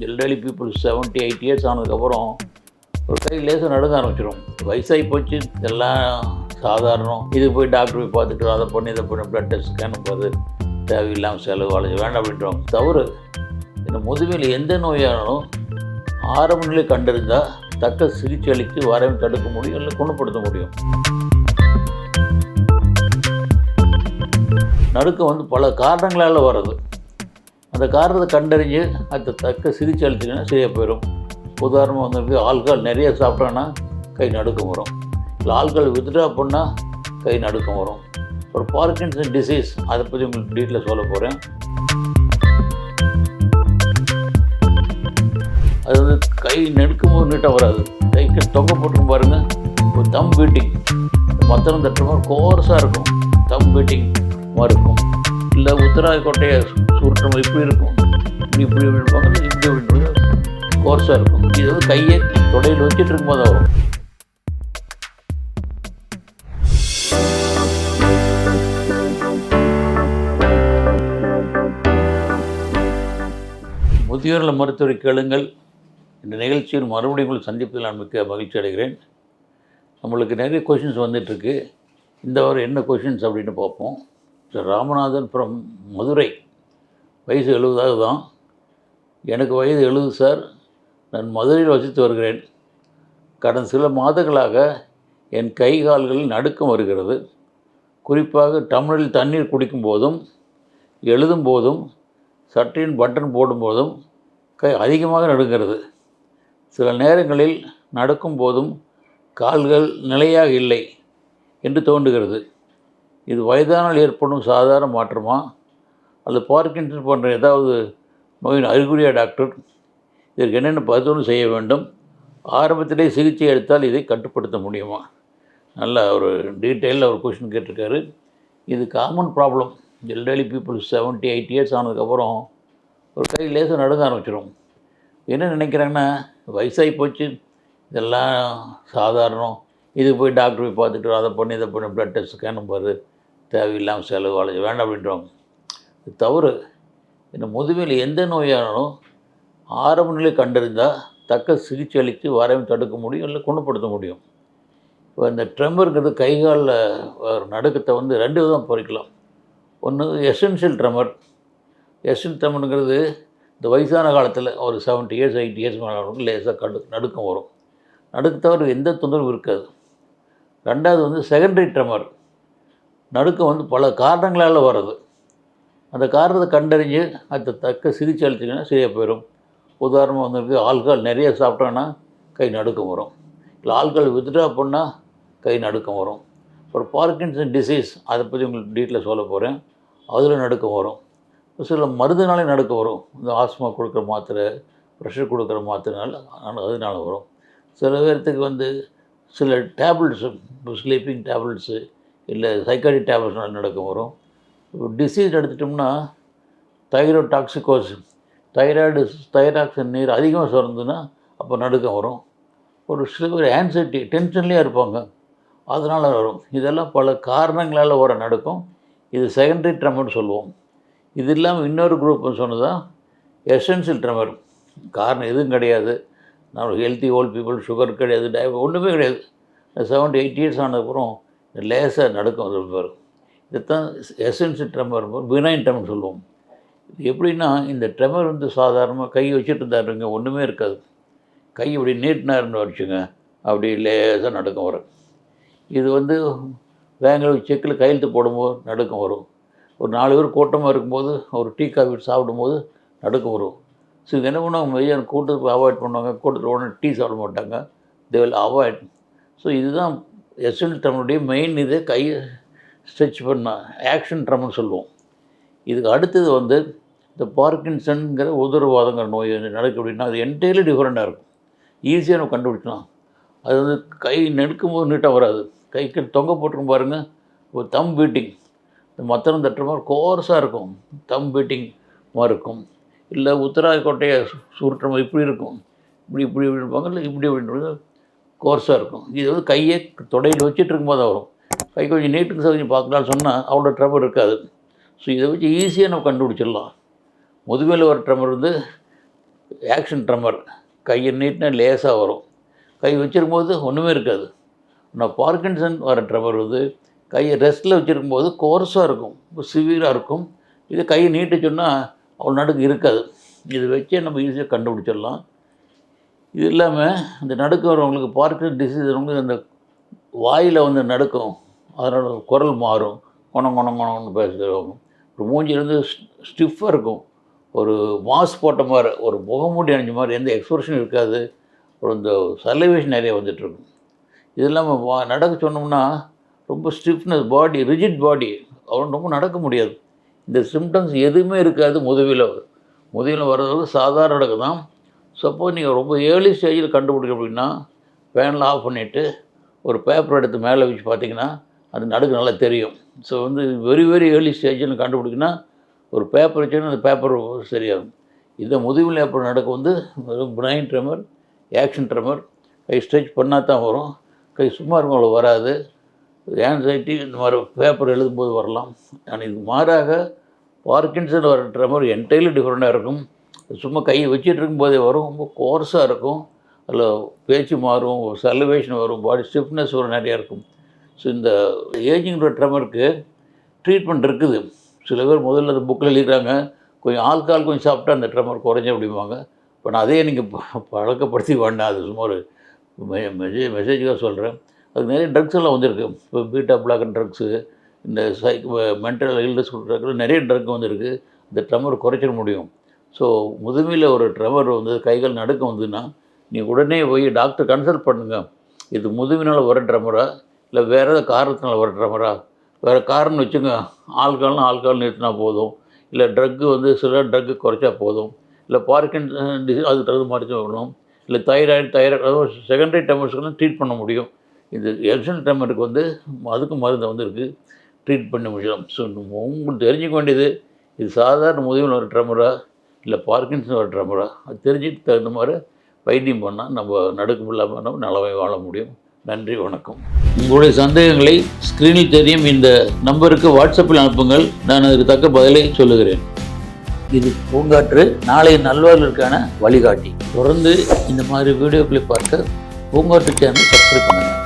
Elderly people 70-8 years ஆனதுக்கப்புறம் ஒரு கை லேசாக நடுங்க ஆரம்பிச்சிடும். வயசாகி போச்சு, எல்லாம் சாதாரணம். இது போய் டாக்டர் போய் பார்த்துட்டு அதை பண்ணி இதை பண்ணி ப்ளட் டெஸ்ட் ஸ்கேன் போது தேவையில்லாமல் செலவு அழைச்சி வேண்டாம் அப்படின்றோம். தவறு. இந்த முதுமையில் எந்த நோயானாலும் ஆரம்ப நிலை கண்டறிந்தால் தக்க சிகிச்சை அளித்து வரவை தடுக்க முடியும், இல்லை குணப்படுத்த முடியும். நடுக்கம் பல காரணங்களால் வர்றது. அந்த காரணத்தை கண்டறிஞ்சு அது தக்க சிகிச்சை அளிச்சிங்கன்னா சரியாக போயிடும். உதாரணமாக ஆல்கஹால் நிறைய சாப்பிட்டோன்னா கை நடுக்கம் வரும். இல்லை ஆல்கஹால் வித்ட்ரா பண்ணால் கை நடுக்கம் வரும். ஒரு பார்க்கின்சன் டிசீஸ், அதை பற்றி உங்களுக்கு டீட்டெயிலாக சொல்ல போகிறேன். அது கை நடுக்கும் போது நீட்டாக வராது. கைக்கு தொங்க போட்டுரும் பாருங்கள், ஒரு தம் பீட்டிங், மத்தனம் தட்டுற மாதிரி கோர்ஸாக இருக்கும். தம் பீட்டிங் மாதிரி இருக்கும். இல்லை உத்தராய கொட்டையை சுருட்டுற மாதிரி இப்படி இருக்கும். இப்படி இருப்பாங்க, இப்படி இப்படி கோர்ஸாக இருக்கும். இது கையை தொடையில் வச்சுட்டு இருக்கும்போது வரும். முதியோர்கள் மருத்துவரை கேளுங்கள். இந்த நிகழ்ச்சியில் மறுபடியும் சந்திப்பதில் நான் மிக்க மகிழ்ச்சி அடைகிறேன். நம்மளுக்கு நிறைய கொஷின்ஸ் வந்துட்டுருக்கு. இந்த வாரம் என்ன கொஷின்ஸ் அப்படின்னு பார்ப்போம். ராமநாதன் ஃப்ரம் மதுரை. வயசு 70 தான். எனக்கு வயது 70 சார். நான் மதுரையில் வசித்து வருகிறேன். கடந்த சில மாதங்களாக என் கை கால்களில் நடுக்கம் வருகிறது. குறிப்பாக டம்ளரில் தண்ணீர் குடிக்கும் போதும், எழுதும் போதும், சட்டையின் பட்டன் போடும்போதும் கை அதிகமாக நடுங்கிறது. சில நேரங்களில் நடக்கும் போதும் கால்கள் நிலையாக இல்லை என்று தோன்றுகிறது. இது வயதானால் ஏற்படும் சாதாரண மாற்றமா, அல்லது பார்க்கின்சன் போன்ற ஏதாவது நோயின் அறிகுறியா டாக்டர்? இதற்கு என்னென்ன பரிசோதனை செய்ய வேண்டும்? ஆரம்பத்திலே சிகிச்சை எடுத்தால் இதை கட்டுப்படுத்த முடியுமா? நல்ல ஒரு டீட்டெயிலில் ஒரு கொஷின் கேட்டிருக்காரு. இது common problem. Elderly people 70-8 years ஆனதுக்கப்புறம் ஒரு கை லேசாக நடுங்க ஆரம்பிச்சிடும். என்ன நினைக்கிறாங்கன்னா, வயசாகி போச்சு, இதெல்லாம் சாதாரணம். இது போய் டாக்டர் போய் பார்த்துட்டு அதை பண்ணி இதை பண்ணி ப்ளட் டெஸ்ட் ஸ்கேன் போது தேவையில்லாமல் செலவு அழைச்சி வேண்டாம் அப்படின்றோம். இது தவறு. இந்த முதுமையில் எந்த நோயானாலும் ஆரம்ப நிலை கண்டறிந்தால் தக்க சிகிச்சை அளித்து வரவை தடுக்க முடியும், இல்லை குணப்படுத்த முடியும். இப்போ இந்த ட்ரெமருங்கிறது கைகாலில் நடுக்கத்தை 2 விதம் பிரிக்கலாம். ஒன்று எசென்ஷியல் ட்ரெமர். எசென்ஷியல் ட்ரெமருங்கிறது இந்த வயசான காலத்தில் ஒரு 70 இயர்ஸ் 80 இயர்ஸ் மேலே லேசாக நடுக்கம் வரும். நடுக்கத்தவரை எந்த தொந்தரவும் இருக்காது. ரெண்டாவது செகண்டரி ட்ரெமர். நடுக்கம் பல காரணங்களால் வர்றது. அந்த காரணத்தை கண்டறிஞ்சு அது தக்க சிகிச்சை அளிச்சிங்கன்னா சரியாக போயிடும். உதாரணமாக ஆல்கஹால் நிறைய சாப்பிட்டோன்னா கை நடுக்கம் வரும். இல்லை ஆல்கஹால் வித்ட்ரா பண்ணால் கை நடுக்கம் வரும். ஒரு பார்க்கின்சன் டிசீஸ், அதை பற்றி உங்களுக்கு டீட்டெயிலாக சொல்ல போகிறேன். அதில் நடுக்கம் வரும். சில மருந்துனாலே நடுக்கம் வரும். இந்த ஆஸ்மா கொடுக்குற மாத்திரை, ப்ரெஷர் கொடுக்குற மாத்திரைனால அதனால வரும். சில பேர்த்துக்கு சில டேப்லெட்ஸு, ஸ்லீப்பிங் டேப்லெட்ஸு, இல்லை சைக்காட்ரிக் டேப்லெட்ஸ்னால நடுக்கம் வரும். இப்போ டிசீஸ் எடுத்துட்டோம்னா தைராய்டு டாக்சிகோசிஸ், தைராக்சின் நீர் அதிகமாக சுரந்துன்னா அப்போ நடுக்கம் வரும். ஒரு சில பேர் ஆன்சைட்டி, டென்ஷன்லேயே இருப்பாங்க, அதனால் வரும். இதெல்லாம் பல காரணங்களால் வர நடுக்கம். இது செகண்டரி ட்ரெமர்னு சொல்லுவோம். இது இல்லாமல் இன்னொரு குரூப்னு சொன்னதான் எசென்ஷியல் ட்ரெமர். காரணம் எதுவும் கிடையாது. நான் ஹெல்த்தி ஓல்ட் பீப்புள், சுகர் கிடையாது, ஒன்றுமே கிடையாது. 70-8 இயர்ஸ் ஆனதுக்கப்புறம் லேசாக நடுக்கம் வரும். இதுதான் எசென்ஷியல் ட்ரெமர், பினைன் ட்ரெமர் சொல்லுவோம். இது எப்படின்னா, இந்த ட்ரெமர் சாதாரணமாக கை வச்சுட்டு இருந்தாருங்க, ஒன்றுமே இருக்காது. கை இப்படி நீட்டினாருன்னு வச்சுங்க, அப்படி லேசாக நடுக்கம் வரும். இது பேங்கில் செக்கில் கையெழுத்து போடும்போது நடுக்கம் வரும். ஒரு 4 பேர் கூட்டமாக இருக்கும்போது ஒரு டீ காஃபி சாப்பிடும்போது நடுக்கம் வரும். ஸோ இது என்ன பண்ணுவாங்க, மெய்யான கூட்டத்துக்கு அவாய்ட் பண்ணுவாங்க. கூட்டத்தில் உடனே டீ சாப்பிட மாட்டாங்க, தே வில் அவாய்ட். ஸோ இதுதான் எசென்ஷியல் ட்ரெமருடைய மெயின். இது கையை ஸ்ட்ரெச் பண்ணால் ஆக்ஷன் ட்ரெமர்னு சொல்லுவோம். இதுக்கு அடுத்தது இந்த பார்க்கின்சன்கிற உதரவாதங்கிற நோய் நடக்கும். அப்படின்னா அது என்டையர்லி டிஃப்ரெண்ட்டாக இருக்கும். ஈஸியாக நம்ம கண்டுபிடிக்கலாம். அது கை நடுக்கும் போது நீட்டாக வராது. கைக்கு தொங்க போட்டிருக்கும் பாருங்கள், ஒரு தம் பீட்டிங், இந்த மத்தனம் தட்டுற மாதிரி கோர்ஸாக இருக்கும். தம் பீட்டிங் மாதிரி இருக்கும். இல்லை உத்தராய கொட்டையை சுருட்டுற மாதிரி இப்படி இருக்கும். இப்படி இப்படி இருப்பாங்க, இல்லை இப்படி அப்படின்றது கோர்ஸாக இருக்கும். இது கையை தொடையில் வச்சுட்டு இருக்கும்போது வரும். கை கொஞ்சம் நீட்டுக்கு கொஞ்சம் பார்க்கலான்னு சொன்னால் அவ்வளோ ட்ரபிள் இருக்காது. ஸோ இதை வச்சு ஈஸியாக நம்ம கண்டுபிடிச்சிடலாம். முதுமையில் வர ட்ரெமர் ஆக்ஷன் ட்ரெமர், கையை நீட்டினா லேசாக வரும், கை வச்சிருக்கும்போது ஒன்றுமே இருக்காது. ஆனால் பார்க்கின்சன் வர ட்ரெமர் வந்து கையை ரெஸ்ட்டில் வச்சுருக்கும்போது கோர்ஸாக இருக்கும், சிவியராக இருக்கும். இது கையை நீட்ட சொன்னால் அவ்வளோ நடுக்கு இருக்காது. இது வச்சே நம்ம ஈஸியாக கண்டுபிடிச்சிடலாம். இது இல்லாமல் இந்த நடுக்கு வரவங்களுக்கு பார்க்கின்சன் டிசீஸ் வரவங்களுக்கு அந்த வாயில் வந்து நடுக்கும், அதனோட குரல் மாறும், கொணன்னு பேசுகிறவங்க. ஒரு மூஞ்சிலேருந்து ஸ்டிஃபாக இருக்கும், ஒரு மாஸ்க் போட்ட மாதிரி, ஒரு முகமூடி அணிஞ்ச மாதிரி, எந்த எக்ஸ்பிரஷனும் இருக்காது. ஒரு இந்த சலைவேஷன் நிறைய வந்துட்டுருக்கும். இது இல்லாமல் நடக்க சொன்னோம்னா ரொம்ப ஸ்டிஃப்னஸ், பாடி ரிஜிட் பாடி, அவன் ரொம்ப நடக்க முடியாது. இந்த சிம்டம்ஸ் எதுவுமே இருக்காது முதுகில் வர்றது சாதாரண நடக்கு தான். சப்போஸ் நீங்கள் ரொம்ப ஏர்லி ஸ்டேஜில் கண்டுபிடிக்க அப்படின்னா ஃபேனில் ஆஃப் பண்ணிவிட்டு ஒரு பேப்பர் எடுத்து மேலே வச்சு பார்த்தீங்கன்னா அது நடுக்கு நல்லா தெரியும். ஸோ வந்து வெரி வெரி ஏர்லி ஸ்டேஜில் கண்டுபிடிக்கினா ஒரு பேப்பர் வச்சோன்னா அந்த பேப்பர் சரியாகும். இதை முதுகில் ஏற்படும் நடக்க வந்து வெறும் பிரைன் ட்ரெமர், ஆக்ஷன் ட்ரெமர், கை ஸ்ட்ரெச் பண்ணால் தான் வரும். கை சும்மா இருக்கவங்களுக்கு வராது. ஆன்சைட்டி இந்த மாதிரி பேப்பர் எழுதும்போது வரலாம். ஆனால் இது மாறாக பார்க்கின்சன் வர ட்ரெமர் என்டையர்லி டிஃப்ரெண்ட்டாக இருக்கும். சும்மா கையை வச்சுட்டு இருக்கும்போதே வரும், ரொம்ப கோர்ஸாக இருக்கும், அதில் பேச்சு மாறும், சலிவேஷன் வரும், பாடி ஸ்டிஃப்னஸ் வரும், நிறையா இருக்கும். ஸோ இந்த ஏஜிங் ட்ரெமருக்கு ட்ரீட்மெண்ட் இருக்குது. சில பேர் முதல்ல அந்த புக்கில் எழுதுறாங்க, கொஞ்சம் ஆல்கால் கொஞ்சம் சாப்பிட்டா அந்த ட்ரெமர் குறைஞ்ச அப்படிம்பாங்க. இப்போ நான் அதே நீங்கள் பழக்கப்படுத்தி வேண்டாம், அது சும்மா ஒரு மெசேஜாக சொல்கிறேன். அதுக்கு நிறைய ட்ரக்ஸ் எல்லாம் வந்திருக்கு. இப்போ பீட்டா பிளாக்கன் ட்ரக்ஸு, இந்த மென்டல் இல்னஸ் ட்ரக்ஸ், நிறைய ட்ரக் வந்திருக்கு. இந்த ட்ரெமர் குறைச்சிட முடியும். ஸோ முதுமையில் ஒரு ட்ரெமர் வந்து கைகள் நடுக்க வந்ததுன்னா நீ உடனே போய் டாக்டர் கன்சல்ட் பண்ணுங்கள். இது முதுமையினால் வர ட்ரெமரா இல்லை வேறு ஏதாவது காரணத்தினால வர ட்ரெமரா? வேறு காரணம் வச்சுங்க, ஆல்கால் நிறுத்தினா போதும், இல்லை ட்ரக்கு வந்து சில ட்ரக்கு குறைச்சா போதும், இல்லை பார்க்கின்சன் டிசீஸ் அதுக்கு தகுந்த மாதிரி வரணும், இல்லை தைராய்டு செகண்டரி ட்ரெமர்ஸ்க்கெல்லாம் ட்ரீட் பண்ண முடியும். இது எல்சன் ட்ரெமருக்கு வந்து அதுக்கும் மருந்து வந்து இருக்குது, ட்ரீட் பண்ண முடியும். ஸோ உங்களுக்கு தெரிஞ்சுக்க வேண்டியது இது சாதாரண முதுமையில் வர ட்ரெமரா இல்லை பார்க்கின்சன் வர ட்ரெமரா, அது தெரிஞ்சுட்டு தகுந்த மாதிரி வைத்தியம் பண்ணால் நம்ம நடுக்கம் இல்லாமல் நம்ம நலவை வாழ முடியும். நன்றி, வணக்கம். உங்களுடைய சந்தேகங்களை ஸ்க்ரீனில் தெரியும் இந்த நம்பருக்கு வாட்ஸ்அப்பில் அனுப்புங்கள். நான் அதுக்கு தக்க பதிலை சொல்லுகிறேன். இது பூங்காற்று, நாளைய நல்வாழ்விற்கான வழிகாட்டி. தொடர்ந்து இந்த மாதிரி வீடியோக்களை பார்க்க பூங்காற்று சேனல் சப்ஸ்கிரைப் பண்ணுங்கள்.